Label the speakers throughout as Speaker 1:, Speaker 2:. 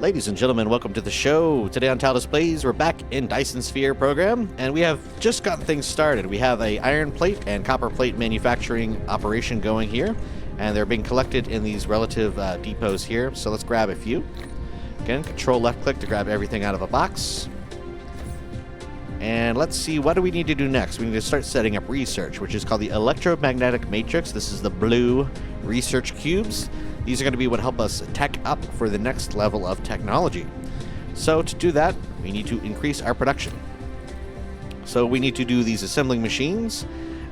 Speaker 1: Ladies and gentlemen, welcome to the show. Today on Tallidus Plays, we're back in Dyson Sphere Program, and we have just gotten things started. We have a iron plate and copper plate manufacturing operation going here, and they're being collected in these relative depots here. So let's grab a few. Again, control left click to grab everything out of a box. And let's see, what do we need to do next? We need to start setting up research, which is called the Electromagnetic Matrix. This is the blue research cubes. These are going to be what help us tech up for the next level of technology. So to do that, we need to increase our production. So we need to do these assembling machines.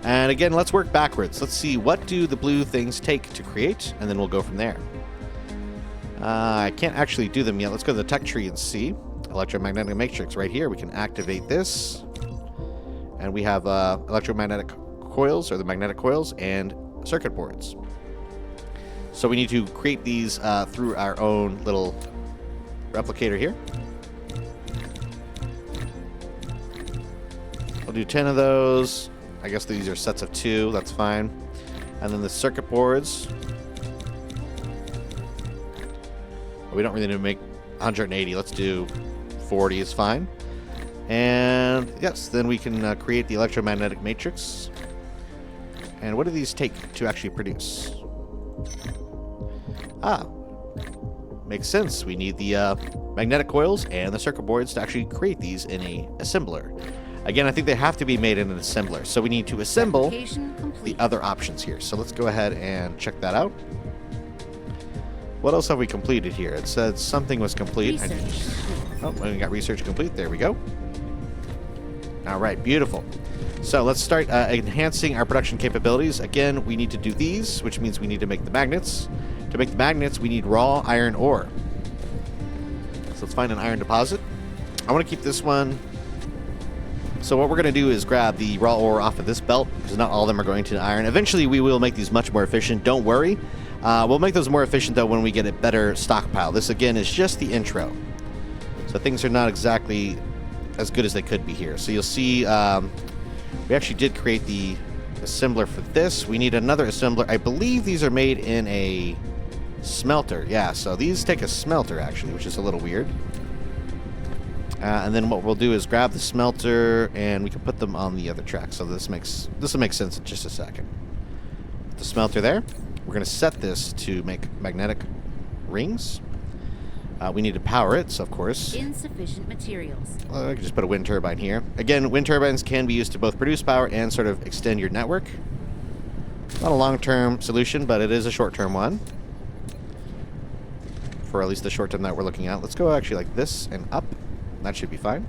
Speaker 1: And again, let's work backwards. Let's see, what do the blue things take to create? And then we'll go from there. I can't actually do them yet. Let's go to the tech tree and see. Electromagnetic Matrix right here. We can activate this. And we have electromagnetic coils, or the magnetic coils, and circuit boards. So we need to create these through our own little replicator here. I'll do 10 of those. I guess these are sets of 2. That's fine. And then the circuit boards. We don't really need to make 180. Let's do 40 is fine. And yes, then we can create the electromagnetic matrix. And what do these take to actually produce? Makes sense. We need the magnetic coils and the circuit boards to actually create these in a assembler. Again, I think they have to be made in an assembler. So we need to assemble the other options here. So let's go ahead and check that out. What else have we completed here? It said something was complete. Oh, we got research complete. There we go. All right, beautiful. So let's start enhancing our production capabilities. Again, we need to do these, which means we need to make the magnets. To make the magnets, we need raw iron ore. So let's find an iron deposit. I want to keep this one. So what we're going to do is grab the raw ore off of this belt, because not all of them are going to iron. Eventually, we will make these much more efficient. Don't worry. We'll make those more efficient, though, when we get a better stockpile. This, again, is just the intro. So things are not exactly as good as they could be here. So you'll see we actually did create the assembler for this. We need another assembler. I believe these are made in a smelter. Yeah, so these take a smelter, actually, which is a little weird. And then what we'll do is grab the smelter, and we can put them on the other track. So this will make sense in just a second. Put the smelter there. We're going to set this to make magnetic rings. We need to power it, so of course.
Speaker 2: Insufficient materials.
Speaker 1: I can just put a wind turbine here. Again, wind turbines can be used to both produce power and sort of extend your network. Not a long-term solution, but it is a short-term one. For at least the short term that we're looking at. Let's go actually like this and up. That should be fine.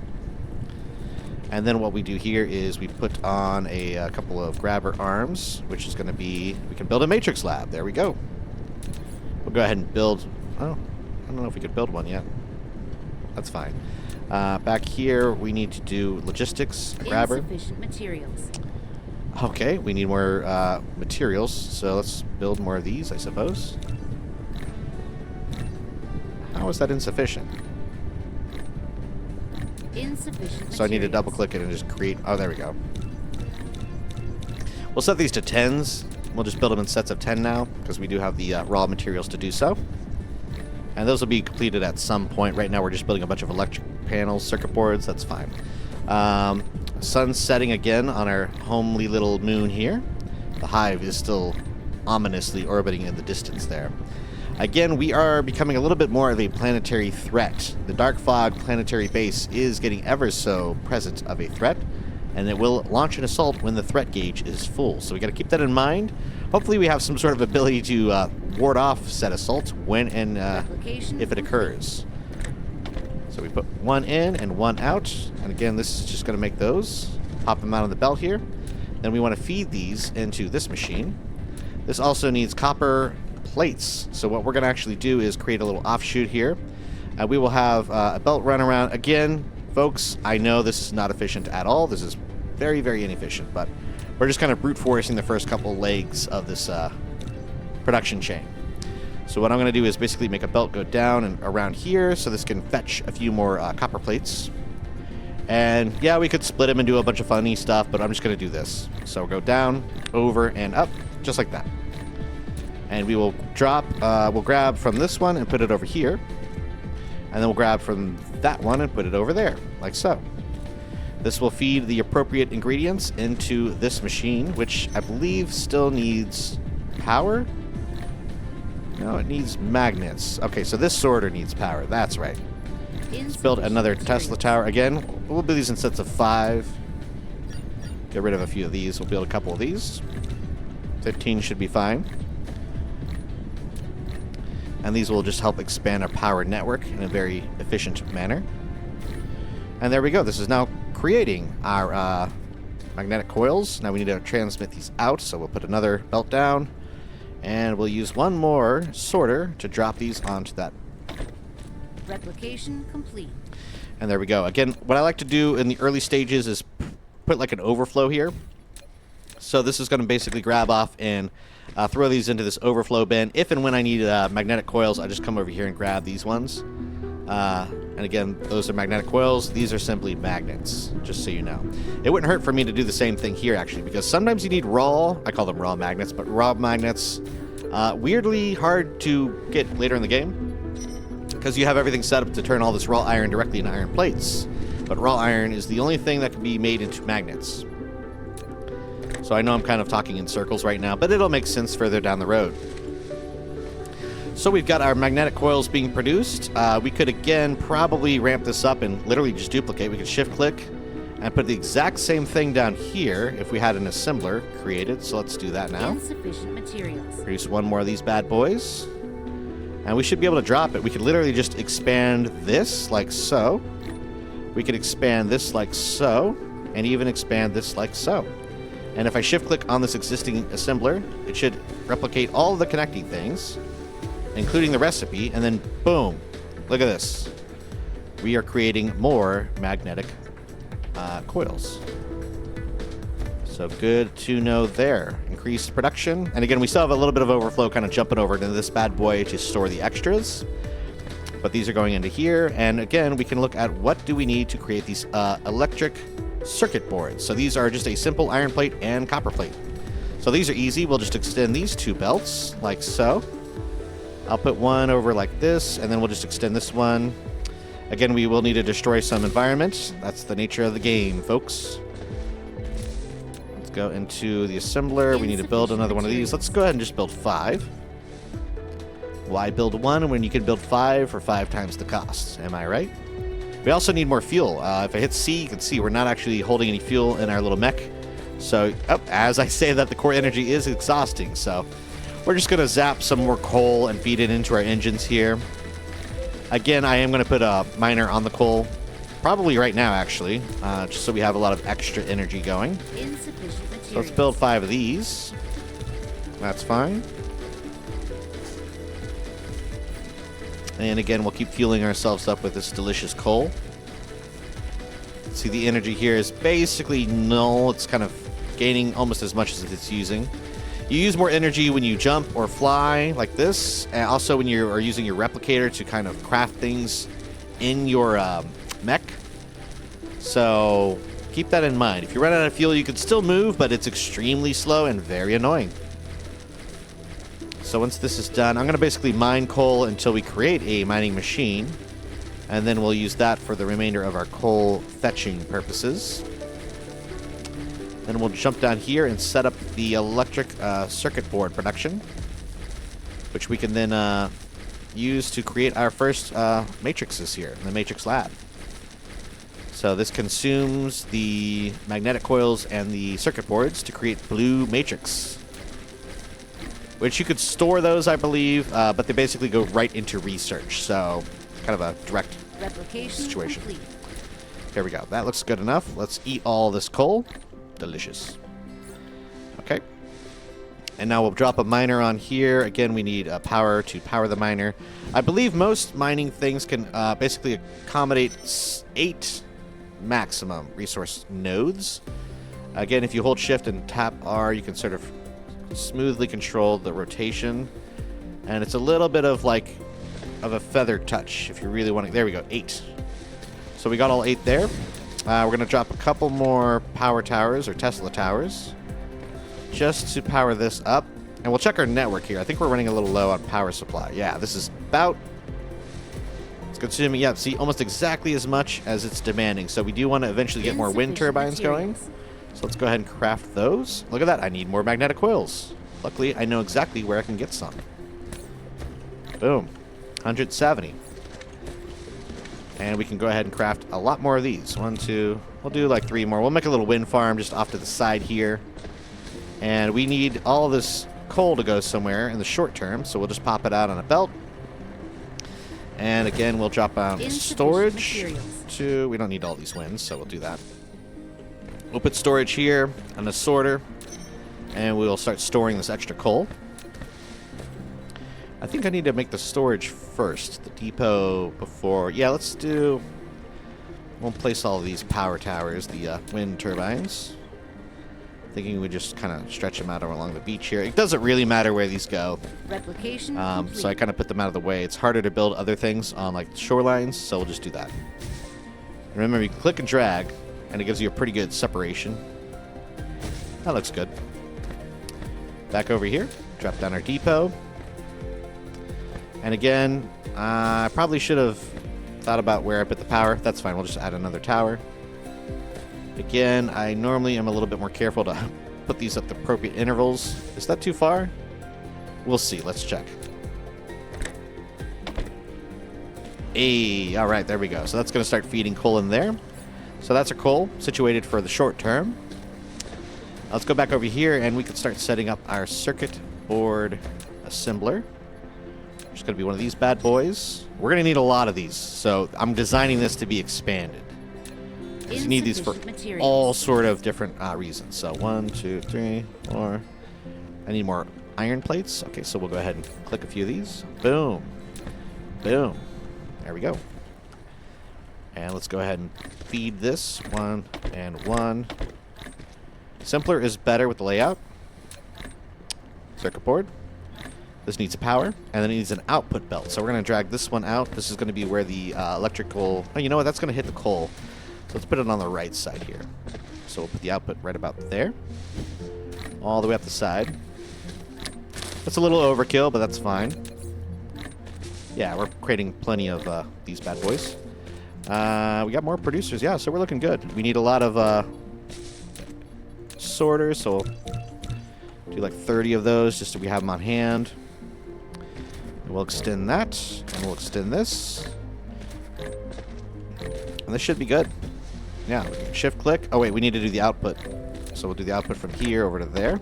Speaker 1: And then what we do here is we put on a couple of grabber arms, which is going to be, we can build a matrix lab. There we go. We'll go ahead and build, oh, I don't know if we could build one yet. That's fine. Back here, we need to do logistics, grabber.
Speaker 2: Insufficient materials.
Speaker 1: Okay, we need more materials, so let's build more of these, I suppose. How is that insufficient?
Speaker 2: Insufficient
Speaker 1: So I need to double click it and just create, oh, there we go. We'll set these to 10s. We'll just build them in sets of 10 now, because we do have the raw materials to do so. And those will be completed at some point. Right now we're just building a bunch of electric panels, circuit boards, that's fine. Sun setting again on our homely little moon here. The hive is still ominously orbiting in the distance there. Again, we are becoming a little bit more of a planetary threat. The Darkfog planetary base is getting ever so present of a threat, and it will launch an assault when the threat gauge is full. So we got to keep that in mind. Hopefully we have some sort of ability to ward off said assault when and if it occurs. So we put one in and one out, and again, this is just going to make those. Pop them out on the belt here. Then we want to feed these into this machine. This also needs copper plates. So what we're going to actually do is create a little offshoot here. We will have a belt run around. Again, folks, I know this is not efficient at all. This is very, very inefficient, but we're just kind of brute forcing the first couple legs of this production chain. So what I'm going to do is basically make a belt go down and around here so this can fetch a few more copper plates. And yeah, we could split them and do a bunch of funny stuff, but I'm just going to do this. So we'll go down, over, and up, just like that. And we will drop, we'll grab from this one and put it over here. And then we'll grab from that one and put it over there, like so. This will feed the appropriate ingredients into this machine, which I believe still needs power. No, it needs magnets. Okay, so this sorter needs power. That's right. Let's build another Tesla tower. Again, we'll build these in sets of 5. Get rid of a few of these. We'll build a couple of these. 15 should be fine. And these will just help expand our power network in a very efficient manner. And there we go. This is now creating our magnetic coils. Now we need to transmit these out, so we'll put another belt down. And we'll use one more sorter to drop these onto that.
Speaker 2: Replication complete.
Speaker 1: And there we go. Again, what I like to do in the early stages is put like an overflow here. So this is going to basically grab off and throw these into this overflow bin. If and when I need magnetic coils, I just come over here and grab these ones. And again, those are magnetic coils. These are simply magnets, just so you know. It wouldn't hurt for me to do the same thing here, actually, because sometimes you need raw, I call them raw magnets, but raw magnets, weirdly hard to get later in the game, because you have everything set up to turn all this raw iron directly into iron plates. But raw iron is the only thing that can be made into magnets. So I know I'm kind of talking in circles right now, but it'll make sense further down the road. So we've got our magnetic coils being produced. We could, again, probably ramp this up and literally just duplicate. We could shift-click and put the exact same thing down here if we had an assembler created. So let's do that now.
Speaker 2: Insufficient materials.
Speaker 1: Produce one more of these bad boys. And we should be able to drop it. We could literally just expand this like so. We could expand this like so. And even expand this like so. And if I shift-click on this existing assembler, it should replicate all of the connecting things, including the recipe, and then boom, look at this. We are creating more magnetic coils. So good to know there. Increased production. And again, we still have a little bit of overflow kind of jumping over into this bad boy to store the extras. But these are going into here. And again, we can look at what do we need to create these electric circuit boards. So these are just a simple iron plate and copper plate. So these are easy. We'll just extend these 2 belts like so. I'll put one over like this, and then we'll just extend this one. Again, we will need to destroy some environment. That's the nature of the game, folks. Let's go into the assembler. We need to build another one of these. Let's go ahead and just build 5. Why build 1 when you can build 5 for 5 times the cost? Am I right? We also need more fuel. If I hit C, you can see we're not actually holding any fuel in our little mech. So, as I say that, the core energy is exhausting. So, we're just going to zap some more coal and feed it into our engines here. Again, I am going to put a miner on the coal. Probably right now, actually. Just so we have a lot of extra energy going.
Speaker 2: Insufficient materials.
Speaker 1: So let's build 5 of these. That's fine. And again, we'll keep fueling ourselves up with this delicious coal. See, the energy here is basically null. It's kind of gaining almost as much as it's using. You use more energy when you jump or fly like this, and also when you are using your replicator to kind of craft things in your mech. So keep that in mind. If you run out of fuel, you can still move, but it's extremely slow and very annoying. So once this is done, I'm going to basically mine coal until we create a mining machine, and then we'll use that for the remainder of our coal fetching purposes. Then we'll jump down here and set up the electric circuit board production, which we can then use to create our first matrices here in the Matrix Lab. So this consumes the magnetic coils and the circuit boards to create blue matrix, which you could store those, I believe, but they basically go right into research. So kind of a direct situation.
Speaker 2: Complete.
Speaker 1: Here we go. That looks good enough. Let's eat all this coal. Delicious. Okay. And now we'll drop a miner on here. Again, we need power to power the miner. I believe most mining things can basically accommodate 8 maximum resource nodes. Again, if you hold shift and tap R, you can sort of smoothly control the rotation. And it's a little bit of like a feather touch if you really want to. There we go, 8. So we got all 8 there. We're going to drop a couple more power towers or Tesla towers just to power this up. And we'll check our network here. I think we're running a little low on power supply. Yeah, this is about It's consuming, yeah, see, almost exactly as much as it's demanding. So we do want to eventually get more wind turbines going. So let's go ahead and craft those. Look at that. I need more magnetic coils. Luckily, I know exactly where I can get some. Boom. 170. And we can go ahead and craft a lot more of these. 1, 2. We'll do like 3 more. We'll make a little wind farm just off to the side here. And we need all this coal to go somewhere in the short term. So we'll just pop it out on a belt. And again, we'll drop out storage to... We don't need all these winds, so we'll do that. We'll put storage here on a sorter. And we'll start storing this extra coal. I think I need to make the storage first. The depot before... Yeah, let's do... We'll place all of these power towers, the wind turbines. Thinking we just kind of stretch them out along the beach here. It doesn't really matter where these go.
Speaker 2: Replication
Speaker 1: so I kind of put them out of the way. It's harder to build other things on like shorelines, so we'll just do that. Remember, you can click and drag, and it gives you a pretty good separation. That looks good. Back over here, drop down our depot. And again, I probably should have thought about where I put the power. That's fine, we'll just add another tower. Again, I normally am a little bit more careful to put these at the appropriate intervals. Is that too far? We'll see, let's check. Hey, alright, there we go. So that's going to start feeding coal in there. So that's our coal, situated for the short term. Let's go back over here and we can start setting up our circuit board assembler. It's going to be one of these bad boys. We're going to need a lot of these, so I'm designing this to be expanded. You need these for all sort of different reasons. So 1, 2, 3, 4. I need more iron plates. Okay, so we'll go ahead and click a few of these. Boom. Boom. There we go. And let's go ahead and feed this 1 and 1. Simpler is better with the layout. Circuit board. This needs power, and then it needs an output belt. So we're going to drag this one out. This is going to be where the electrical... Oh, you know what? That's going to hit the coal. So let's put it on the right side here. So we'll put the output right about there. All the way up the side. That's a little overkill, but that's fine. Yeah, we're creating plenty of these bad boys. We got more producers, yeah, so we're looking good. We need a lot of sorters, so we'll do like 30 of those just so we have them on hand. And we'll extend that, and we'll extend this. And this should be good. Yeah, we can shift click. Oh wait, we need to do the output. So we'll do the output from here over to there.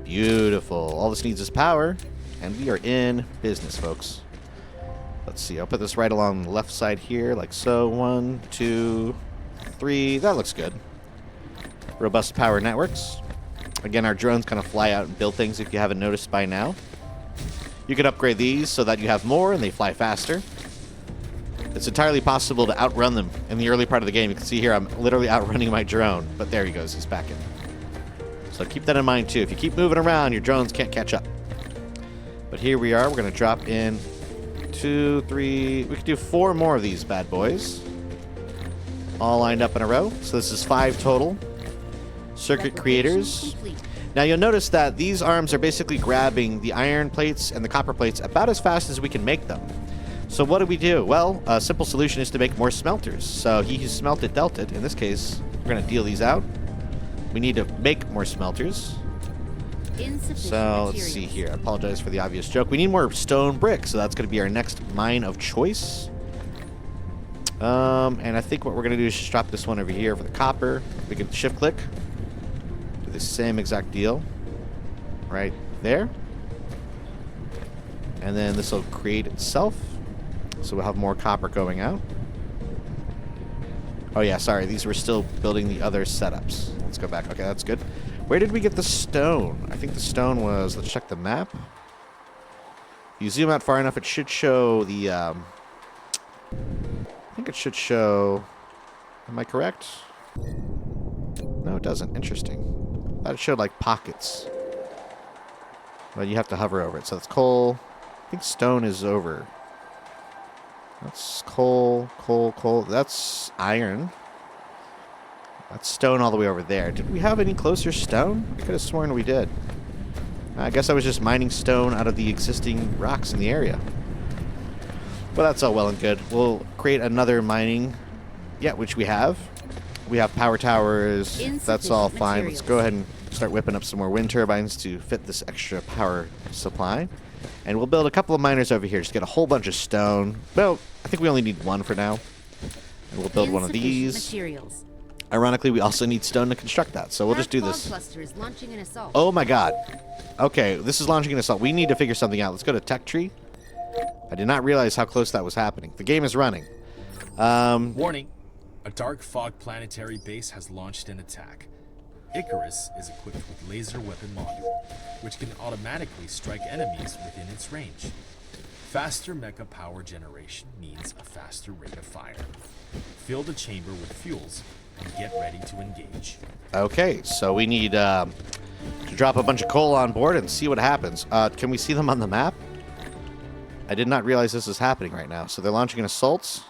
Speaker 1: Beautiful. All this needs is power. And we are in business, folks. Let's see. I'll put this right along the left side here, like so. 1, 2, 3. That looks good. Robust power networks. Again, our drones kind of fly out and build things if you haven't noticed by now. You can upgrade these so that you have more and they fly faster. It's entirely possible to outrun them in the early part of the game. You can see here I'm literally outrunning my drone. But there he goes. He's back in. So keep that in mind, too. If you keep moving around, your drones can't catch up. But here we are. We're going to drop in 2, 3... We could do 4 more of these bad boys. All lined up in a row. So this is 5 total. Circuit creators. Now you'll notice that these arms are basically grabbing the iron plates and the copper plates about as fast as we can make them. So what do we do? Well, a simple solution is to make more smelters. So he who smelted dealt it. In this case, we're going to deal these out. We need to make more smelters. So let's see here. I apologize for the obvious joke. We need more stone bricks, so that's going to be our next mine of choice. And I think what we're going to do is just drop this one over here for the copper. We can shift click. Do the same exact deal. Right there. And then this will create itself. So we'll have more copper going out. Oh yeah, sorry. These were still building the other setups. Let's go back. Okay, that's good. Where did we get the stone? I think the stone was... Let's check the map. If you zoom out far enough, it should show the... I think it should show... Am I correct? No, it doesn't. Interesting. I thought it showed like pockets. But you have to hover over it. So that's coal. I think stone is over. That's coal, coal, coal. That's iron. That's stone all the way over there. Did we have any closer stone? I could have sworn we did. I guess I was just mining stone out of the existing rocks in the area. Well, that's all well and good. We'll create another mining. Yeah, which we have. We have power towers. That's all fine. Let's go ahead and start whipping up some more wind turbines to fit this extra power supply. And we'll build a couple of miners over here. Just get a whole bunch of stone. Well, I think we only need one for now. And we'll build one of these.
Speaker 2: Materials.
Speaker 1: Ironically, we also need stone to construct that. So we'll just do this.
Speaker 2: Cluster is launching an assault.
Speaker 1: Oh my god. Okay, this is launching an assault. We need to figure something out. Let's go to tech tree. I did not realize how close that was happening. The game is running.
Speaker 3: Warning. A Darkfog planetary base has launched an attack. Icarus is equipped with laser weapon module, which can automatically strike enemies within its range. Faster mecha power generation means a faster rate of fire. Fill the chamber with fuels and get ready to engage.
Speaker 1: Okay, so we need to drop a bunch of coal on board and see what happens. Can we see them on the map? I did not realize this is happening right now. So they're launching an assault.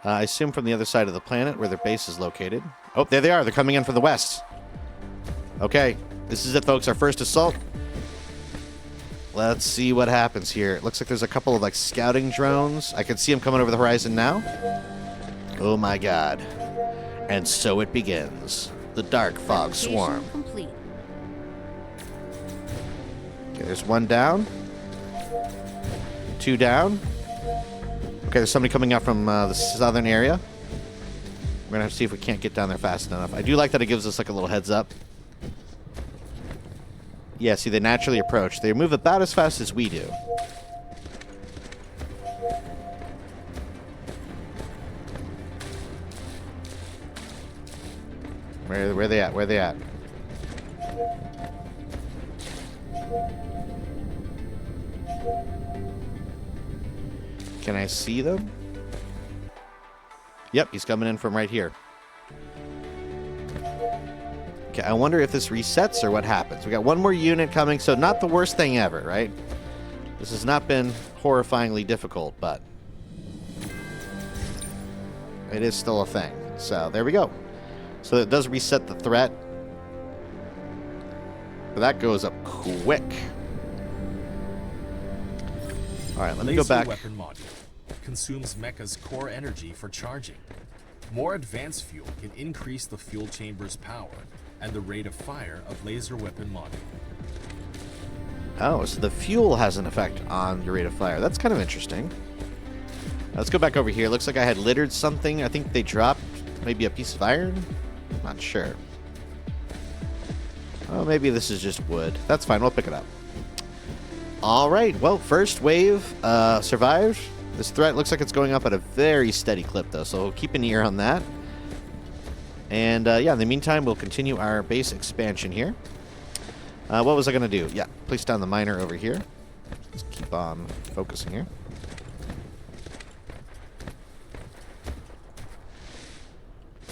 Speaker 1: I assume from the other side of the planet where their base is located. Oh, there they are. They're coming in from the west. Okay, this is it, folks. Our first assault. Let's see what happens here. It looks like there's a couple of, like, scouting drones. I can see them coming over the horizon now. Oh, my God. And so it begins. The Darkfog Swarm.
Speaker 2: Complete.
Speaker 1: Okay, there's one down. Two down. Okay, there's somebody coming out from the southern area. We're going to have to see if we can't get down there fast enough. I do like that it gives us like a little heads up. Yeah, see, they naturally approach. They move about as fast as we do. Where are they at? Where are they at? Can I see them? Yep, he's coming in from right here. Okay, I wonder if this resets or what happens. We got one more unit coming, so not the worst thing ever, right? This has not been horrifyingly difficult, but it is still a thing. So there we go. So it does reset the threat. But that goes up quick. All right, let me go back.
Speaker 3: Weapon module consumes mecha's core energy for charging. More advanced fuel can increase the fuel chamber's power and the rate of fire of laser weapon module.
Speaker 1: Oh, so the fuel has an effect on your rate of fire. That's kind of interesting. Let's go back over here. Looks like I had littered something. I think they dropped maybe a piece of iron. Not sure. Oh, maybe this is just wood. That's fine. We'll pick it up. All right. Well, first wave survived. This threat looks like it's going up at a very steady clip, though, so keep an ear on that. And, yeah, in the meantime, we'll continue our base expansion here. What was I going to do? Yeah, place down the miner over here. Let's keep on focusing here.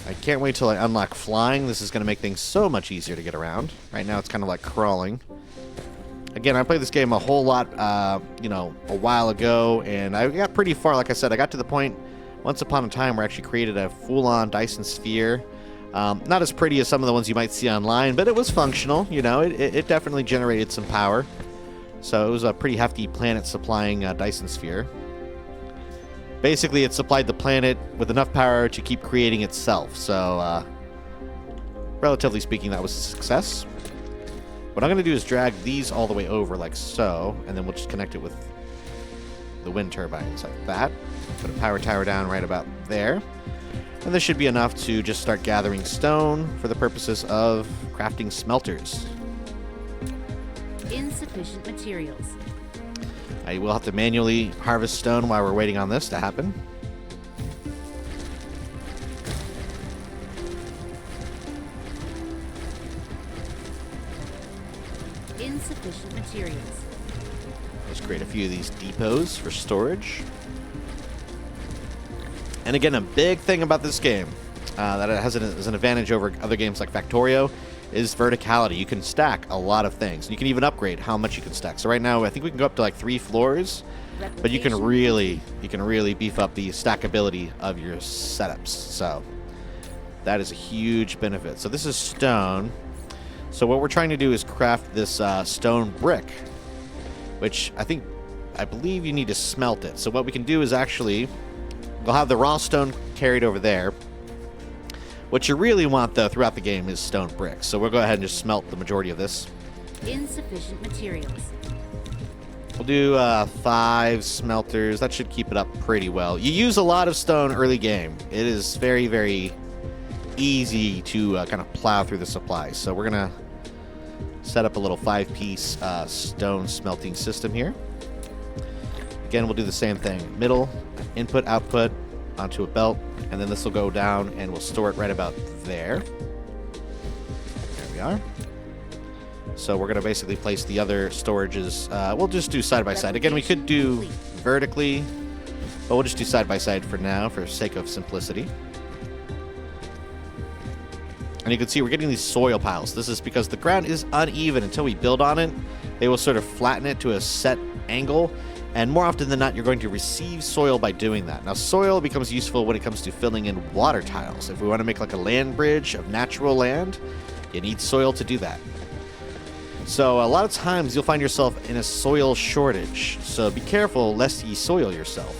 Speaker 1: I can't wait till I unlock flying. This is going to make things so much easier to get around. Right now, it's kind of like crawling. Again, I played this game a whole lot, you know, a while ago, and I got pretty far. Like I said, I got to the point once upon a time where I actually created a full-on Dyson Sphere. Not as pretty as some of the ones you might see online, but it was functional. You know, it definitely generated some power. So it was a pretty hefty planet supplying Dyson Sphere. Basically, it supplied the planet with enough power to keep creating itself. So, relatively speaking, that was a success. What I'm going to do is drag these all the way over like so, and then we'll just connect it with the wind turbines like that. Put a power tower down right about there. And this should be enough to just start gathering stone for the purposes of crafting smelters.
Speaker 2: Insufficient materials.
Speaker 1: I will have to manually harvest stone while we're waiting on this to happen.
Speaker 2: Insufficient materials.
Speaker 1: Let's create a few of these depots for storage. And again, a big thing about this game that it has as an advantage over other games like Factorio is verticality. You can stack a lot of things. You can even upgrade how much you can stack. So right now, I think we can go up to like 3 floors, but you can really beef up the stackability of your setups. So that is a huge benefit. So this is stone. So what we're trying to do is craft this stone brick, which I think I believe you need to smelt it. So what we can do is actually, we'll have the raw stone carried over there. What you really want, though, throughout the game is stone bricks. So we'll go ahead and just smelt the majority of this.
Speaker 2: Insufficient materials.
Speaker 1: We'll do 5 smelters. That should keep it up pretty well. You use a lot of stone early game. It is very, very easy to kind of plow through the supplies. So we're going to set up a little 5-piece stone smelting system here. Again, we'll do the same thing. Middle, input, output, onto a belt. And then this will go down and we'll store it right about there. There we are. So we're going to basically place the other storages. We'll just do side by side. Again, we could do vertically, but we'll just do side by side for now for sake of simplicity. And you can see we're getting these soil piles. This is because the ground is uneven until we build on it. They will sort of flatten it to a set angle. And more often than not, you're going to receive soil by doing that. Now, soil becomes useful when it comes to filling in water tiles. If we want to make like a land bridge of natural land, you need soil to do that. So a lot of times you'll find yourself in a soil shortage. So be careful lest ye soil yourself.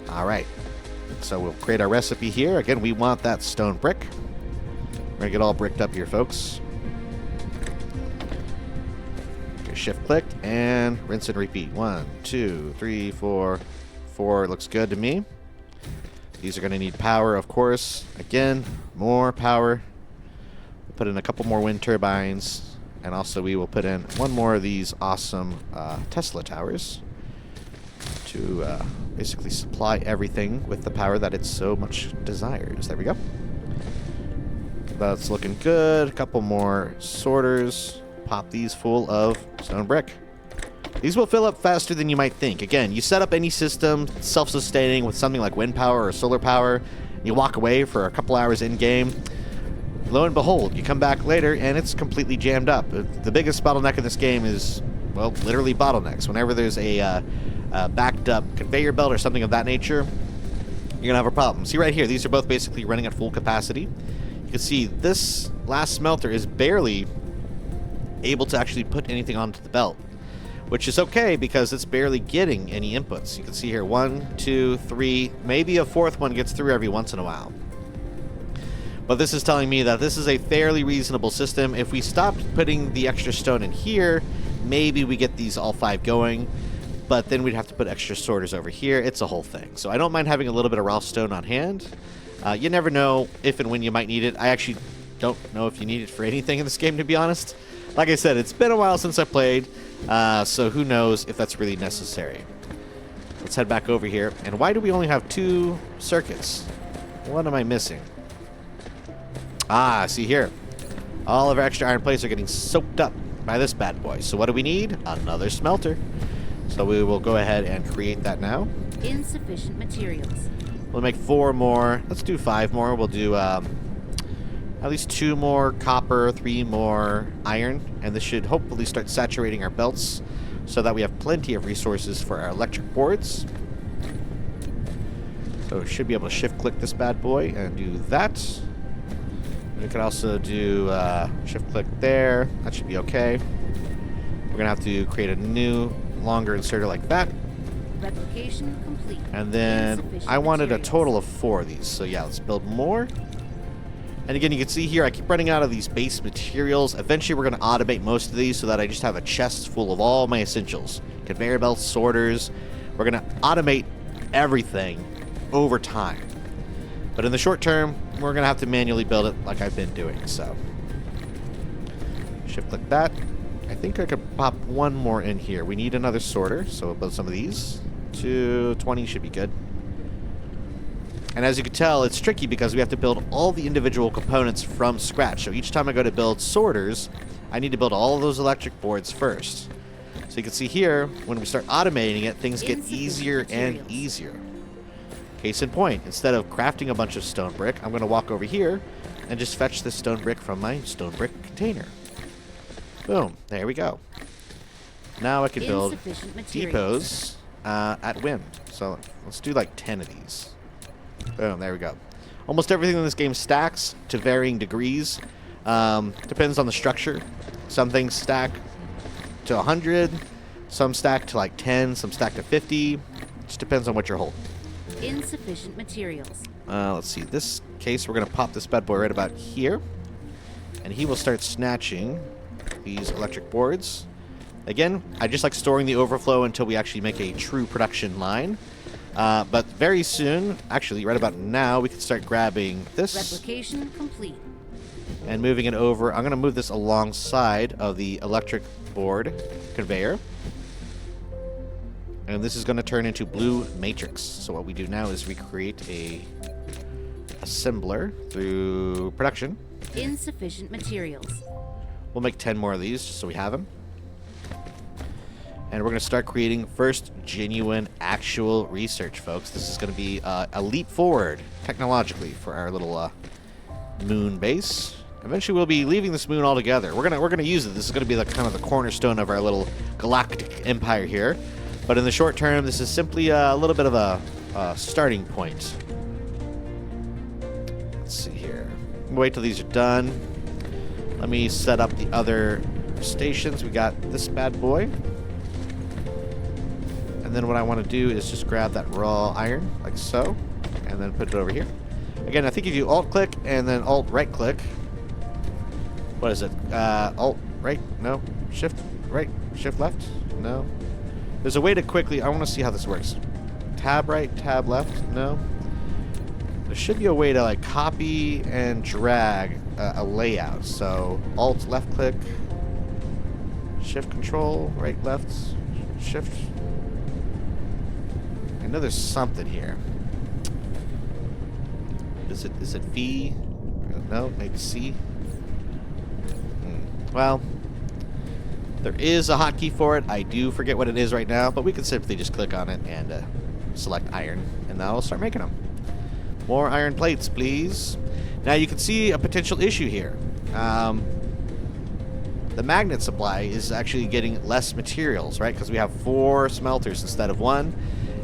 Speaker 1: All right. So we'll create our recipe here. Again, we want that stone brick. We're going to get all bricked up here, folks. Shift clicked and rinse and repeat. 1, 2, 3, 4. 4 looks good to me. These are going to need power, of course. Again, more power. We'll put in a couple more wind turbines. And also we will put in one more of these awesome Tesla towers to basically supply everything with the power that it so much desires. There we go. That's looking good. A couple more sorters. Pop these full of stone brick. These will fill up faster than you might think. Again, you set up any system self-sustaining with something like wind power or solar power, and you walk away for a couple hours in-game. Lo and behold, you come back later and it's completely jammed up. The biggest bottleneck in this game is, well, literally bottlenecks. Whenever there's a backed up conveyor belt or something of that nature, you're going to have a problem. See right here, these are both basically running at full capacity. You can see this last smelter is barely able to actually put anything onto the belt, which is okay because it's barely getting any inputs. You can see here 1, 2, 3, maybe a 4th one gets through every once in a while. But this is telling me that this is a fairly reasonable system. If we stopped putting the extra stone in here, maybe we get these all 5 going, but then we'd have to put extra sorters over here. It's a whole thing. So I don't mind having a little bit of raw stone on hand. You never know if and when you might need it. I actually don't know if you need it for anything in this game, to be honest. Like I said, it's been a while since I played, so who knows if that's really necessary. Let's head back over here. And why do we only have 2 circuits? What am I missing? Ah, see here. All of our extra iron plates are getting soaked up by this bad boy. So what do we need? Another smelter. So we will go ahead and create that now.
Speaker 2: Insufficient materials.
Speaker 1: We'll make 4 more. Let's do 5 more. We'll do at least 2 more copper, 3 more iron, and this should hopefully start saturating our belts so that we have plenty of resources for our electric boards. So we should be able to shift click this bad boy and do that. We can also do shift click there. That should be okay. We're gonna have to create a new longer inserter like that.
Speaker 2: Replication complete.
Speaker 1: And then I wanted a total of 4 of these. So yeah, let's build more. And again, you can see here, I keep running out of these base materials. Eventually, we're going to automate most of these so that I just have a chest full of all my essentials. Conveyor belts, sorters. We're going to automate everything over time. But in the short term, we're going to have to manually build it like I've been doing. So, shift click that. I think I could pop 1 more in here. We need another sorter, so we'll build some of these. 220 should be good. And as you can tell, it's tricky because we have to build all the individual components from scratch. So each time I go to build sorters, I need to build all of those electric boards first. So you can see here, when we start automating it, things get easier and easier. Case in point, instead of crafting a bunch of stone brick, I'm going to walk over here and just fetch this stone brick from my stone brick container. Boom, there we go. Now I can build depots at whim. So let's do like 10 of these. Boom, there we go. Almost everything in this game stacks to varying degrees. Depends on the structure. Some things stack to 100, some stack to like 10, some stack to 50. Just depends on what you're holding.
Speaker 2: Insufficient materials.
Speaker 1: Let's see. This case, we're going to pop this bad boy right about here. And he will start snatching these electric boards. Again, I just like storing the overflow until we actually make a true production line. But very soon, actually right about now, we can start grabbing this.
Speaker 2: Replication complete.
Speaker 1: And moving it over. I'm going to move this alongside of the electric board conveyor. And this is going to turn into blue matrix. So what we do now is we create a assembler through production.
Speaker 2: Insufficient materials.
Speaker 1: We'll make 10 more of these just so we have them. And we're going to start creating first genuine actual research, folks. This is going to be a leap forward technologically for our little moon base. Eventually we'll be leaving this moon altogether. We're gonna use it. This is going to be the kind of the cornerstone of our little galactic empire here. But in the short term, this is simply a little bit of a starting point. Let's see here. Wait till these are done. Let me set up the other stations. We got this bad boy. And then what I want to do is just grab that raw iron, like so, and then put it over here. Again, I think if you alt-click and then alt-right-click, what is it? Alt-right? No. Shift-right? Shift-left? No. There's a way to quickly... I want to see how this works. Tab-right, tab-left? No. There should be a way to, like, copy and drag a layout. So, alt-left-click, shift-control, right-left, shift... I know there's something here. Is it V? No, maybe C. Well, there is a hotkey for it. I do forget what it is right now, but we can simply just click on it and select iron, and that'll start making them. More iron plates, please. Now you can see a potential issue here. The magnet supply is actually getting less materials, right? Because we have 4 smelters instead of 1.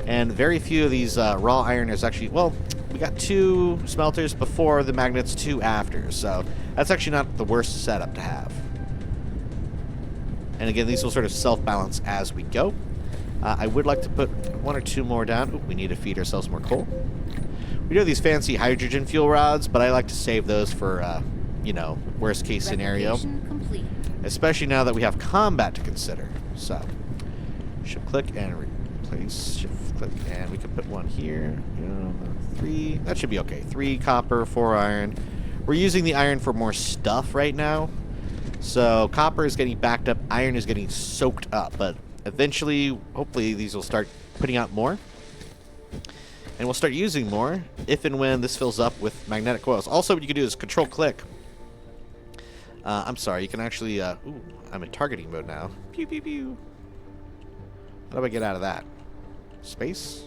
Speaker 1: And very few of these raw iron is actually, well, we got 2 smelters before the magnets, 2 after. So that's actually not the worst setup to have. And again, these will sort of self-balance as we go. I would like to put 1 or 2 more down. Ooh, we need to feed ourselves more coal. We do have these fancy hydrogen fuel rods, but I like to save those for, you know, worst case scenario.
Speaker 2: Complete.
Speaker 1: Especially now that we have combat to consider. So, shift click and replace. Shift click and we can put 1 here. 3. That should be okay. 3 copper, 4 iron. We're using the iron for more stuff right now. So copper is getting backed up. Iron is getting soaked up. But eventually, hopefully, these will start putting out more. And we'll start using more if and when this fills up with magnetic coils. Also, what you can do is control click. I'm sorry, you can actually... ooh, I'm in targeting mode now. Pew, pew, pew. How do I get out of that? Space?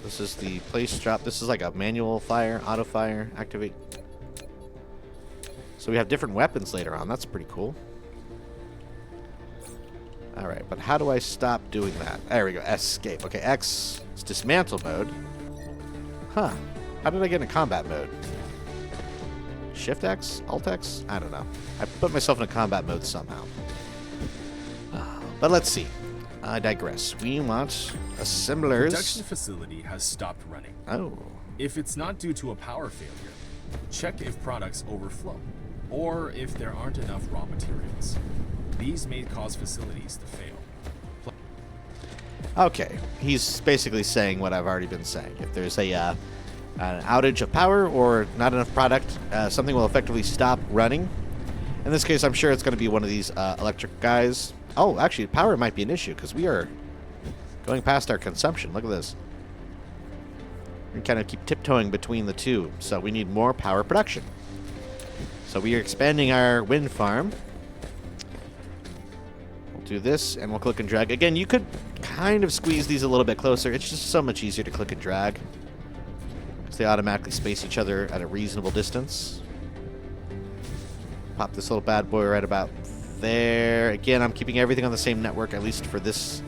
Speaker 1: This is the place drop. This is like a manual fire, auto fire, activate. So we have different weapons later on. That's pretty cool. Alright, but how do I stop doing that? There we go. Escape. Okay, X is dismantle mode. Huh. How did I get into combat mode? Shift X? Alt X? I don't know. I put myself in a combat mode somehow. But let's see. I digress. We want assemblers.
Speaker 3: The production facility has stopped running.
Speaker 1: Oh.
Speaker 3: If it's not due to a power failure, check if products overflow, or if there aren't enough raw materials. These may cause facilities to fail.
Speaker 1: Okay. He's basically saying what I've already been saying. If there's an outage of power or not enough product, something will effectively stop running. In this case, I'm sure it's going to be one of these electric guys. Oh, actually, power might be an issue because we are going past our consumption. Look at this. We kind of keep tiptoeing between the two, so we need more power production. So we are expanding our wind farm. We'll do this, and we'll click and drag. Again, you could kind of squeeze these a little bit closer. It's just so much easier to click and drag because they automatically space each other at a reasonable distance. Pop this little bad boy right about there. Again, I'm keeping everything on the same network, at least for this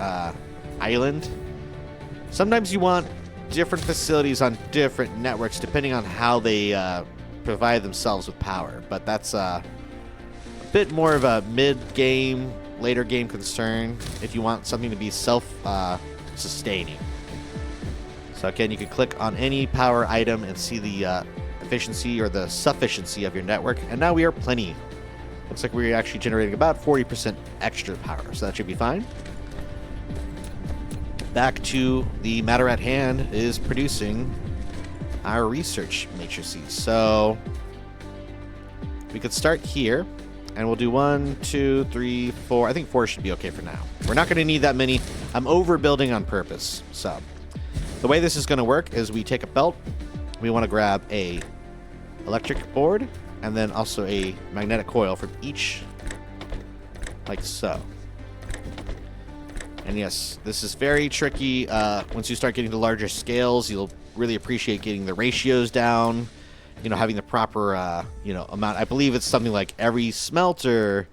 Speaker 1: island. Sometimes you want different facilities on different networks depending on how they provide themselves with power, but that's bit more of a mid-game, later game concern if you want something to be self-sustaining. So again, you can click on any power item and see the efficiency or the sufficiency of your network. And now we are plenty. Looks like we're actually generating about 40% extra power, so that should be fine. Back to the matter at hand is producing our research matrices. So we could start here, and we'll do 1, 2, 3, 4. I think 4 should be okay for now. We're not going to need that many. I'm overbuilding on purpose. So the way this is going to work is we take a belt. We want to grab a electric board and then also a magnetic coil from each, like so. And yes, this is very tricky. Once you start getting to larger scales, you'll really appreciate getting the ratios down, you know, having the proper, you know, amount. I believe it's something like every smelter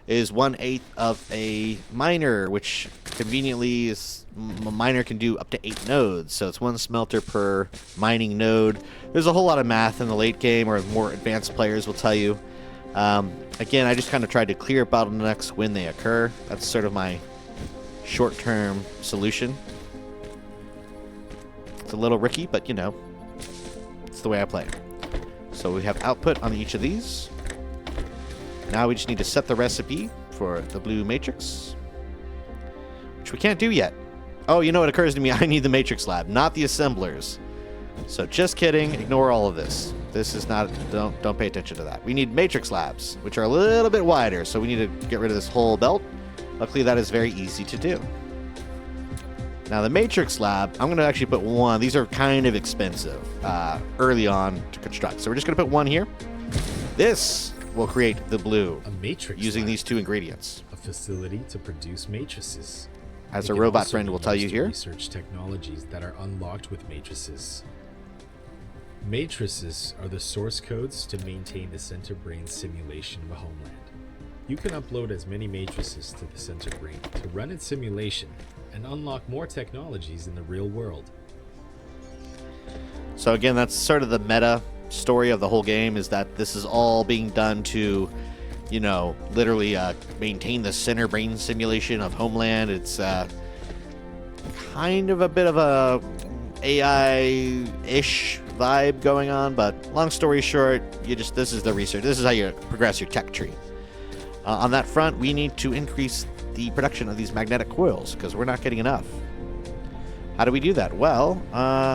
Speaker 1: is 1/8 of a miner, which conveniently is, a miner can do up to 8 nodes. So it's 1 smelter per mining node. There's a whole lot of math in the late game, or more advanced players will tell you. Again, I just kind of tried to clear bottlenecks when they occur. That's sort of my short-term solution. It's a little ricky, but you know, it's the way I play. So we have output on each of these. Now we just need to set the recipe for the blue matrix, which we can't do yet. Oh, you know what occurs to me? I need the matrix lab, not the assemblers. So just kidding, ignore all of this. This is not, don't pay attention to that. We need matrix labs, which are a little bit wider, so we need to get rid of this whole belt. Luckily, that is very easy to do. Now, the matrix lab, I'm going to actually put 1. These are kind of expensive early on to construct. So we're just going to put 1 here. This will create the blue
Speaker 3: A matrix
Speaker 1: using
Speaker 3: lab,
Speaker 1: these 2 ingredients.
Speaker 3: a facility to produce matrices.
Speaker 1: As
Speaker 3: It
Speaker 1: a
Speaker 3: can
Speaker 1: robot
Speaker 3: also
Speaker 1: friend
Speaker 3: be
Speaker 1: will tell you
Speaker 3: used to
Speaker 1: here.
Speaker 3: Research technologies that are unlocked with matrices. Matrices are the source codes to maintain the center brain simulation of a homeland. You can upload as many matrices to the center brain to run its simulation and unlock more technologies in the real world.
Speaker 1: So again, that's sort of the meta story of the whole game, is that this is all being done to, you know, literally maintain the center brain simulation of Homeland. It's kind of a bit of a AI-ish vibe going on, but long story short, this is the research. This is how you progress your tech tree. On that front, we need to increase the production of these magnetic coils because we're not getting enough. How do we do that? Well,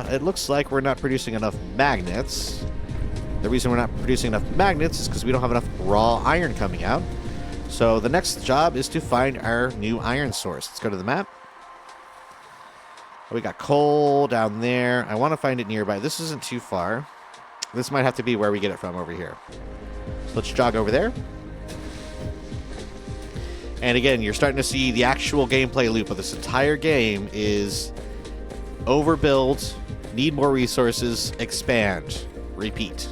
Speaker 1: it looks like we're not producing enough magnets. The reason we're not producing enough magnets is because we don't have enough raw iron coming out. So the next job is to find our new iron source. Let's go to the map. We got coal down there. I want to find it nearby. This isn't too far. This might have to be where we get it from over here. So let's jog over there. And again, you're starting to see the actual gameplay loop of this entire game is overbuild, need more resources, expand, repeat.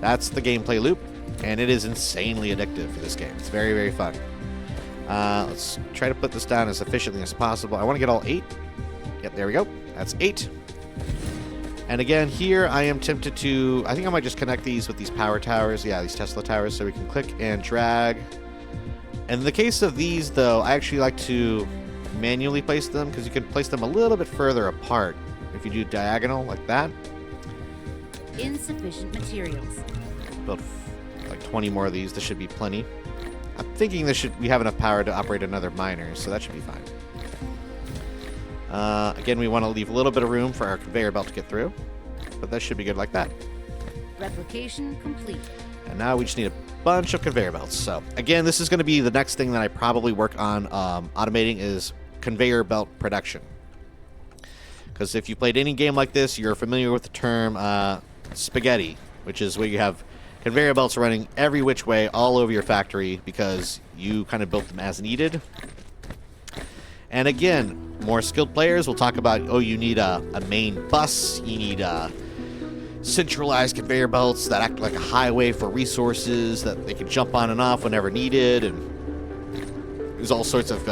Speaker 1: That's the gameplay loop, and it is insanely addictive for this game. It's very, very fun. Let's try to put this down as efficiently as possible. I want to get all 8. Yep, there we go. That's 8. And again, here I am tempted to, I think I might just connect these with these power towers. Yeah, these Tesla towers, so we can click and drag. And in the case of these, though, I actually like to manually place them because you can place them a little bit further apart if you do diagonal like that.
Speaker 2: Insufficient materials.
Speaker 1: Build like 20 more of these. This should be plenty. I'm thinking we have enough power to operate another miner, so that should be fine. Again, we want to leave a little bit of room for our conveyor belt to get through, but that should be good like that.
Speaker 2: Replication complete.
Speaker 1: And now we just need a bunch of conveyor belts. So again, this is going to be the next thing that I probably work on automating is conveyor belt production. Because if you played any game like this, you're familiar with the term spaghetti, which is where you have conveyor belts running every which way all over your factory because you kind of built them as needed. And again, more skilled players will talk about, oh, you need a main bus, you need centralized conveyor belts that act like a highway for resources that they can jump on and off whenever needed, and there's all sorts of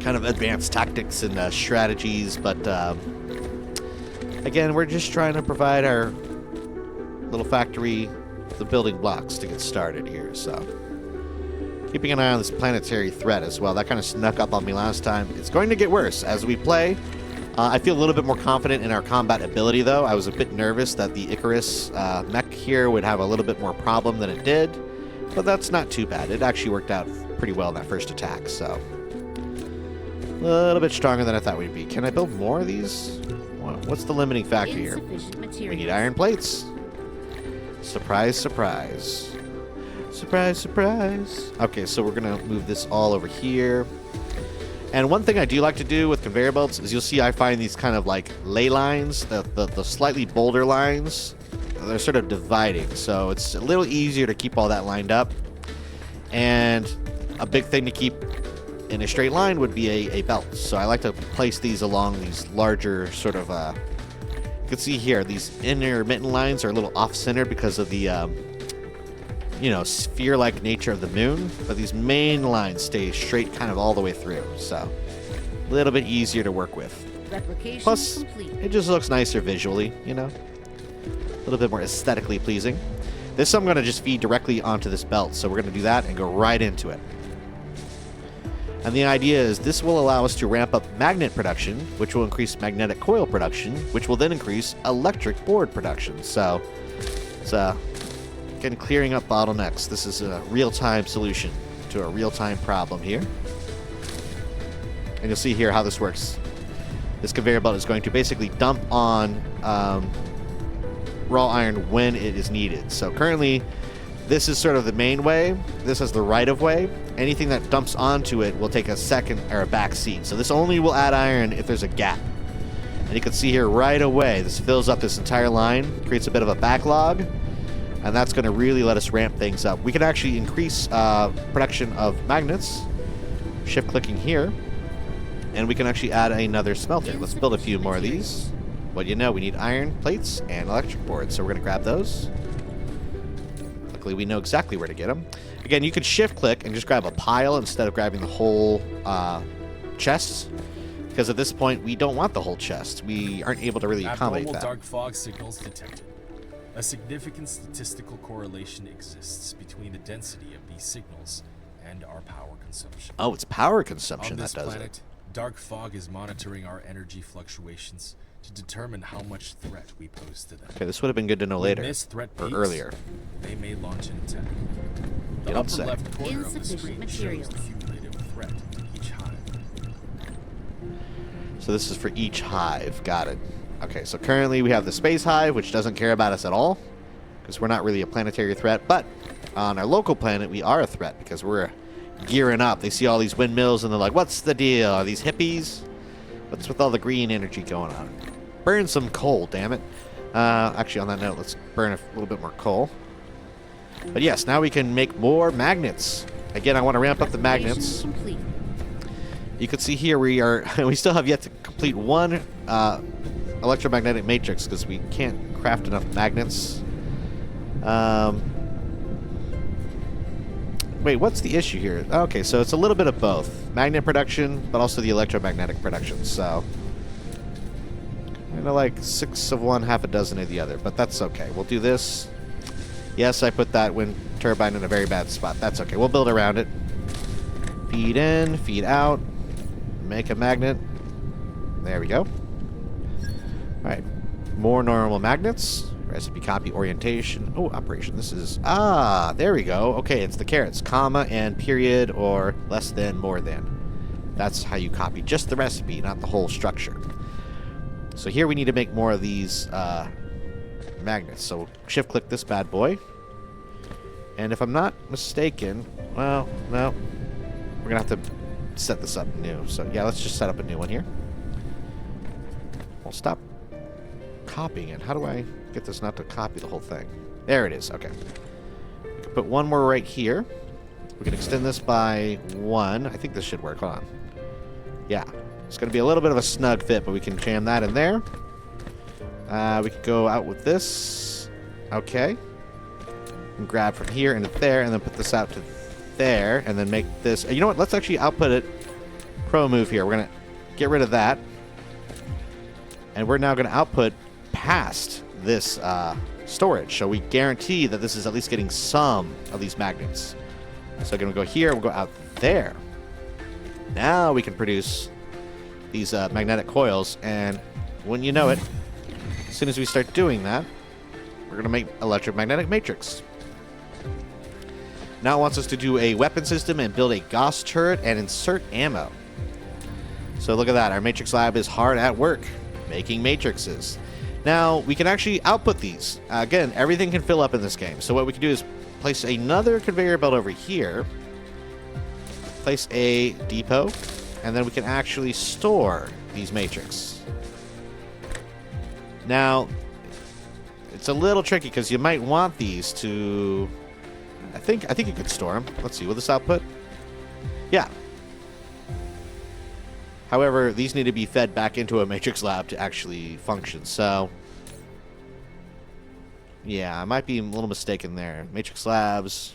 Speaker 1: kind of advanced tactics and strategies, but again, we're just trying to provide our little factory the building blocks to get started here. So Keeping an eye on this planetary threat as well. That kind of snuck up on me last time. It's going to get worse as we play. I feel a little bit more confident in our combat ability, though. I was a bit nervous that the Icarus mech here would have a little bit more problem than it did. But that's not too bad. It actually worked out pretty well in that first attack, so... a little bit stronger than I thought we'd be. Can I build more of these? What's the limiting factor here? We need iron plates. Surprise, surprise. Surprise, surprise. Okay, so we're going to move this all over here. And one thing I do like to do with conveyor belts is you'll see I find these kind of like ley lines, the slightly bolder lines, they're sort of dividing. So it's a little easier to keep all that lined up. And a big thing to keep in a straight line would be a belt. So I like to place these along these larger sort of, you can see here, these intermittent lines are a little off-center because of the, you know, sphere-like nature of the moon. But these main lines stay straight kind of all the way through. So a little bit easier to work with.
Speaker 2: Replication
Speaker 1: Plus,
Speaker 2: complete.
Speaker 1: it just looks nicer visually, you know? A little bit more aesthetically pleasing. This I'm going to just feed directly onto this belt. So we're going to do that and go right into it. And the idea is this will allow us to ramp up magnet production, which will increase magnetic coil production, which will then increase electric board production. So it's again clearing up bottlenecks. This is a real-time solution to a real-time problem here. And you'll see here how this works. This conveyor belt is going to basically dump on raw iron when it is needed. So currently, this is sort of the main way. This is the right of way. Anything that dumps onto it will take a second or a back seat. So this only will add iron if there's a gap. And you can see here right away, this fills up this entire line, creates a bit of a backlog, and that's going to really let us ramp things up. We can actually increase production of magnets, shift-clicking here, and we can actually add another smelter. Let's build a few more of these. What do you know, we need iron plates and electric boards, so we're going to grab those. Luckily, we know exactly where to get them. Again, you can shift-click and just grab a pile instead of grabbing the whole chest, because at this point, we don't want the whole chest. We aren't able to really accommodate that.
Speaker 3: Abnormal dark fog signals detected. A significant statistical correlation exists between the density of these signals and our power consumption.
Speaker 1: Oh, it's power consumption that
Speaker 3: On this
Speaker 1: does
Speaker 3: planet,
Speaker 1: it.
Speaker 3: dark fog is monitoring our energy fluctuations to determine how much threat we pose to them.
Speaker 1: Okay, this would have been good to know later,
Speaker 3: When this threat
Speaker 1: or
Speaker 3: peaks,
Speaker 1: earlier.
Speaker 3: they may launch an attack. The
Speaker 1: Get
Speaker 3: upper
Speaker 1: upset.
Speaker 3: left corner of the
Speaker 2: Insufficient
Speaker 3: screen
Speaker 2: materials.
Speaker 3: shows the cumulative threat to each hive.
Speaker 1: So this is for each hive. Got it. Okay, so currently we have the space hive, which doesn't care about us at all, because we're not really a planetary threat. But on our local planet, we are a threat, because we're gearing up. They see all these windmills, and they're like, what's the deal? Are these hippies? What's with all the green energy going on? Burn some coal, damn it. Actually, on that note, let's burn a little bit more coal. But yes, now we can make more magnets. Again, I want to ramp up the magnets.
Speaker 2: Complete.
Speaker 1: You can see here we are. We still have yet to complete one electromagnetic matrix because we can't craft enough magnets. Wait, what's the issue here? Okay, so it's a little bit of both. Magnet production, but also the electromagnetic production. So, kind of like 6 of one, half a dozen of the other. But that's okay. We'll do this. Yes, I put that wind turbine in a very bad spot. That's okay. We'll build around it. Feed in, feed out. Make a magnet. There we go. Alright. More normal magnets. Recipe copy orientation. Oh, operation. This is... Ah, there we go. Okay, it's the carrots. Comma and period or less than, more than. That's how you copy just the recipe, not the whole structure. So here we need to make more of these magnets. So shift-click this bad boy. And if I'm not mistaken... Well, no. We're going to have to set this up new. So yeah, let's just set up a new one here. Well, stop copying it. How do I get this not to copy the whole thing? There it is. Okay. We can put one more right here. We can extend this by 1. I think this should work. Hold on. Yeah. It's going to be a little bit of a snug fit, but we can jam that in there. We could go out with this. Okay. And grab from here into there, and then put this out to there, and then make this... You know what? Let's actually output it. Pro move here. We're going to get rid of that. And we're now going to output past this storage. So we guarantee that this is at least getting some of these magnets. So again, we'll go here, we'll go out there. Now we can produce these magnetic coils, and when you know it, as soon as we start doing that, we're going to make electromagnetic matrix. Now it wants us to do a weapon system and build a Gauss turret and insert ammo. So look at that, our matrix lab is hard at work making matrices. Now we can actually output these. Again, everything can fill up in this game. So what we can do is place another conveyor belt over here, place a depot, and then we can actually store these matrix. Now, it's a little tricky because you might want these to... I think you could store them. Let's see, will this output? Yeah. However, these need to be fed back into a matrix lab to actually function, so... Yeah, I might be a little mistaken there. Matrix labs.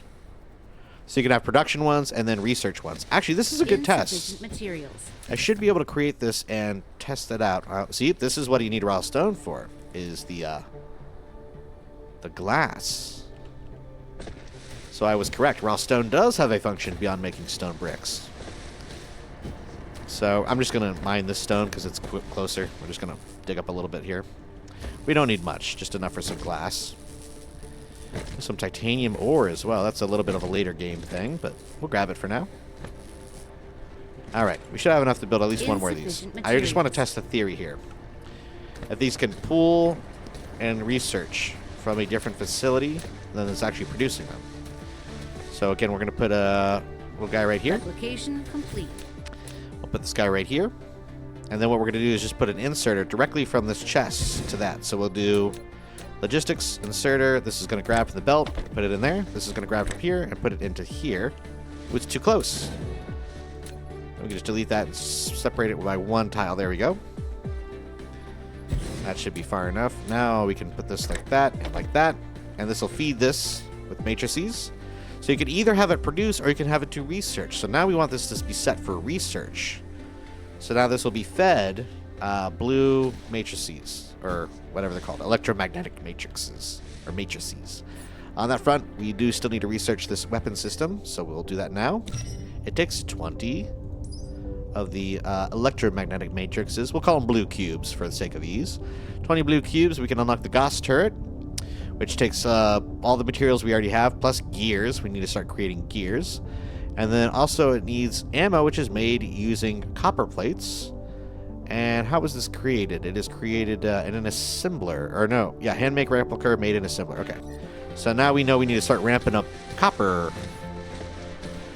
Speaker 1: So you can have production ones and then research ones. Actually, this is a good test.
Speaker 2: Materials.
Speaker 1: I should be able to create this and test it out. See, this is what you need raw stone for, is the glass. So I was correct. Raw stone does have a function beyond making stone bricks. So I'm just going to mine this stone because it's closer. We're just going to dig up a little bit here. We don't need much, just enough for some glass. Some titanium ore as well. That's a little bit of a later game thing, but we'll grab it for now. Alright, we should have enough to build at least one more of these. I just want to test the theory here. If these can pool and research from a different facility than is actually producing them. So again, we're going to put a little guy right here.
Speaker 2: Application complete.
Speaker 1: We'll put this guy right here. And then what we're going to do is just put an inserter directly from this chest to that. So we'll do logistics, inserter. This is going to grab from the belt, put it in there. This is going to grab from here and put it into here. Ooh, it's too close. We can just delete that and separate it by one tile. There we go. That should be far enough. Now we can put this like that and like that. And this will feed this with matrices. So you can either have it produce or you can have it do research. So now we want this to be set for research. So now this will be fed blue matrices, or whatever they're called, electromagnetic matrices, or matrices. On that front, we do still need to research this weapon system, so we'll do that now. It takes 20 of the electromagnetic matrices. We'll call them blue cubes for the sake of ease. 20 blue cubes, we can unlock the Gauss turret, which takes all the materials we already have, plus gears. We need to start creating gears. And then also it needs ammo, which is made using copper plates. And how was this created? It is created in an assembler. Or no, yeah, hand-make replica made in assembler. Okay. So now we know we need to start ramping up copper.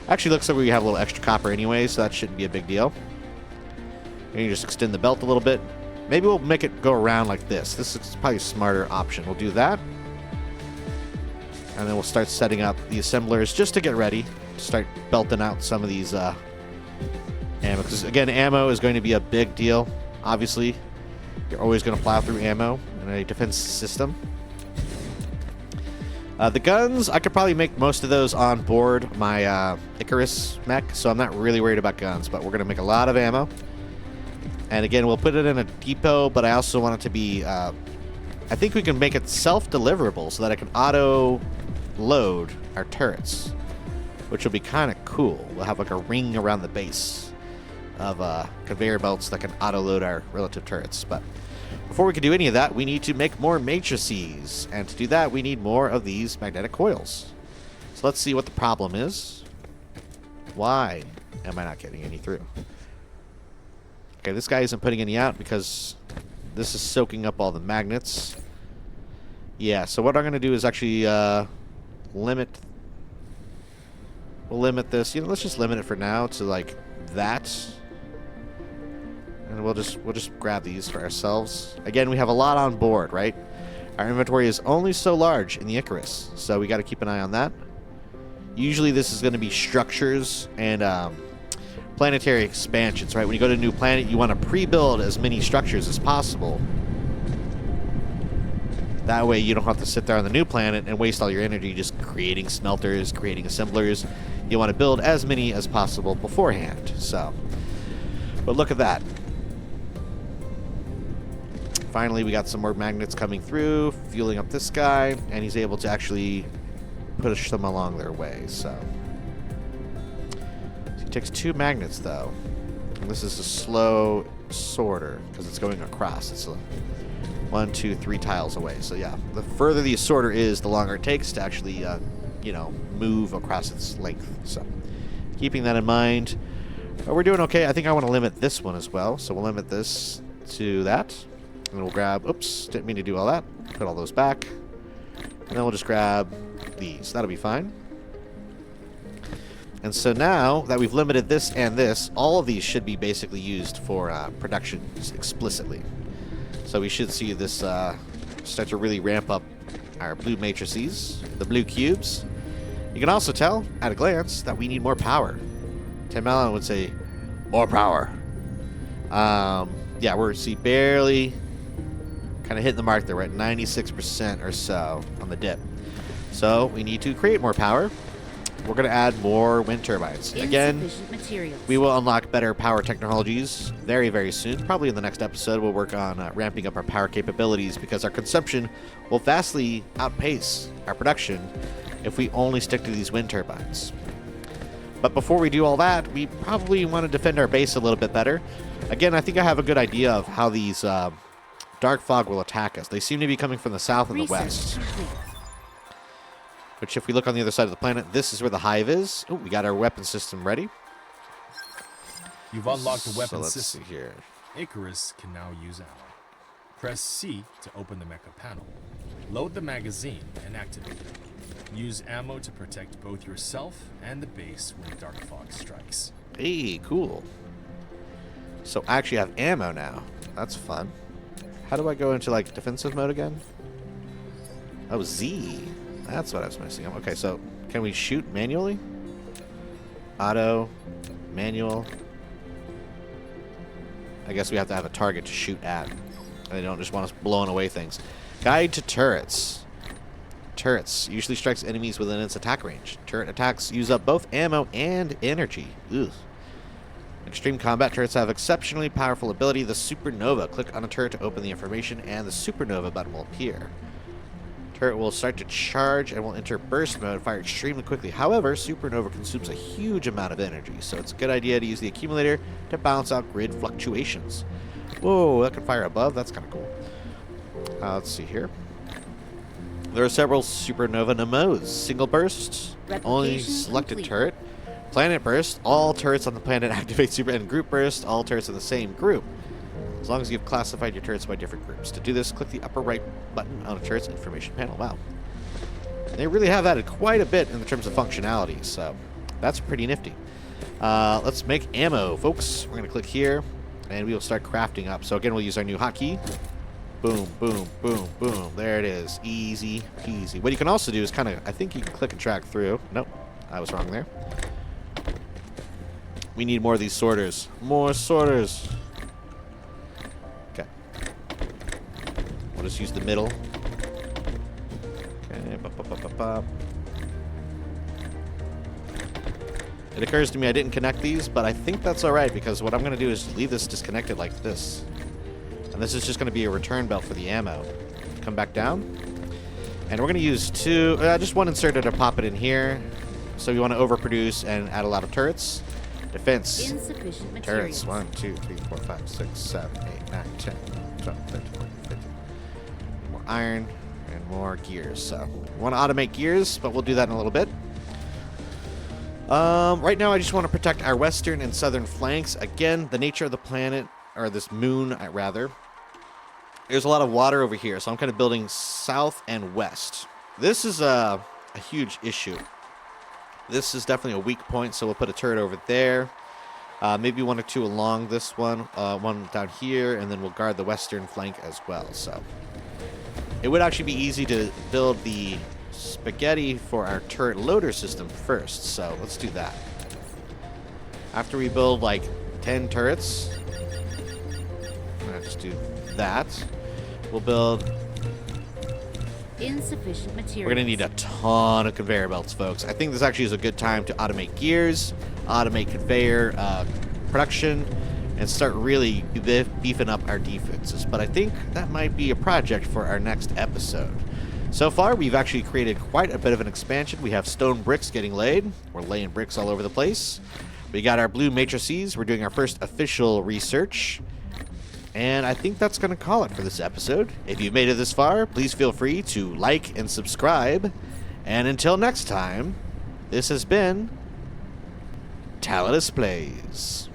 Speaker 1: Actually, looks like we have a little extra copper anyway, so that shouldn't be a big deal. And you just extend the belt a little bit. Maybe we'll make it go around like this. This is probably a smarter option. We'll do that. And then we'll start setting up the assemblers just to get ready. Start belting out some of these ammo, because again, ammo is going to be a big deal. Obviously, you're always going to plow through ammo in a defense system. The guns, I could probably make most of those on board my Icarus mech, so I'm not really worried about guns, but we're going to make a lot of ammo. And again, we'll put it in a depot, but I also want it to be, I think we can make it self-deliverable so that I can auto-load our turrets, which will be kind of cool. We'll have like a ring around the base of conveyor belts that can auto-load our relative turrets. But before we can do any of that, we need to make more matrices. And to do that, we need more of these magnetic coils. So let's see what the problem is. Why am I not getting any through? Okay, this guy isn't putting any out because this is soaking up all the magnets. Yeah, so what I'm going to do is actually limit... We'll limit this. You know, let's just limit it for now to like that. And we'll just grab these for ourselves. Again, we have a lot on board, right? Our inventory is only so large in the Icarus, so we got to keep an eye on that. Usually this is going to be structures and planetary expansions, right? When you go to a new planet, you want to pre-build as many structures as possible. That way you don't have to sit there on the new planet and waste all your energy just creating smelters, creating assemblers. You want to build as many as possible beforehand. So, but look at that. Finally, we got some more magnets coming through, fueling up this guy, and he's able to actually push them along their way. So, It takes 2 magnets, though. And this is a slow sorter, because it's going across. It's 1, 2, 3 tiles away. So yeah, the further the sorter is, the longer it takes to actually, you know, move across its length. So keeping that in mind, we're doing okay. I think I want to limit this one as well. So we'll limit this to that. And we'll grab, oops, didn't mean to do all that. Put all those back. And then we'll just grab these. That'll be fine. And so now that we've limited this and this, all of these should be basically used for production explicitly. So we should see this start to really ramp up our blue matrices, the blue cubes. You can also tell at a glance that we need more power. Tim Allen would say, more power. Yeah, we're barely kind of hitting the mark there. We're at 96% or so on the dip. So we need to create more power. We're going to add more wind turbines. Again, we will unlock better power technologies very, very soon. Probably in the next episode, we'll work on ramping up our power capabilities because our consumption will vastly outpace our production if we only stick to these wind turbines. But before we do all that, we probably want to defend our base a little bit better. Again, I think I have a good idea of how these dark fog will attack us. They seem to be coming from the south and the west. Which, if we look on the other side of the planet, this is where the hive is. Oh, we got our weapon system ready.
Speaker 3: You've unlocked the weapon
Speaker 1: let's
Speaker 3: system.
Speaker 1: See here.
Speaker 3: Icarus can now use ammo. Press C to open the mecha panel. Load the magazine and activate it. Use ammo to protect both yourself and the base when dark fog strikes.
Speaker 1: Hey, cool. So I actually have ammo now. That's fun. How do I go into, like, defensive mode again? Oh, Z. That's what I was missing. Okay, so can we shoot manually? Auto, manual. I guess we have to have a target to shoot at. They don't just want us blowing away things. Guide to turrets. Turrets usually strikes enemies within its attack range. Turret attacks use up both ammo and energy. Ugh. Extreme combat turrets have exceptionally powerful ability, the Supernova. Click on a turret to open the information, and the Supernova button will appear. Turret will start to charge and will enter burst mode, fire extremely quickly. However, Supernova consumes a huge amount of energy, so it's a good idea to use the accumulator to balance out grid fluctuations. Whoa, that can fire above. That's kind of cool. Let's see here. There are several Supernova Nemos. Single burst, only selected complete. Turret. Planet burst, all turrets on the planet activate super, and group burst, all turrets in the same group. As long as you've classified your turrets by different groups. To do this, click the upper right button on a turret's information panel. Wow. They really have added quite a bit in terms of functionality, so that's pretty nifty. Let's make ammo, folks. We're going to click here, and we will start crafting up. So again, we'll use our new hotkey. Boom, boom, boom, boom. There it is. Easy peasy. What you can also do is kind of, I think you can click and drag through. Nope, I was wrong there. We need more of these sorters. More sorters. Okay. We'll just use the middle. Okay. It occurs to me I didn't connect these, but I think that's alright because what I'm going to do is leave this disconnected like this. And this is just going to be a return belt for the ammo. Come back down. And we're going to use just one inserter to pop it in here. So we want to overproduce and add a lot of turrets. Defense.
Speaker 2: Insufficient materials.
Speaker 1: Turrets. 1, 2, 3, 4, 5, 6, 7, 8, 9, 10, 12, 13, 14, 15. More iron and more gears. So we want to automate gears, but we'll do that in a little bit. Right now I just want to protect our western and southern flanks. Again, the nature of the planet, or this moon rather, there's a lot of water over here, so I'm kind of building south and west. This is a huge issue. This is definitely a weak point, so we'll put a turret over there. Maybe 1 or 2 along this one, one down here, and then we'll guard the western flank as well. So it would actually be easy to build the spaghetti for our turret loader system first, so let's do that. After we build like 10 turrets, I'm gonna just do that. We'll build.
Speaker 2: Insufficient materials.
Speaker 1: We're going to need a ton of conveyor belts, folks. I think this actually is a good time to automate gears, automate conveyor production, and start really beefing up our defenses. But I think that might be a project for our next episode. So far, we've actually created quite a bit of an expansion. We have stone bricks getting laid. We're laying bricks all over the place. We got our blue matrices. We're doing our first official research. And I think that's going to call it for this episode. If you've made it this far, please feel free to like and subscribe. And until next time, this has been Tallidus Plays.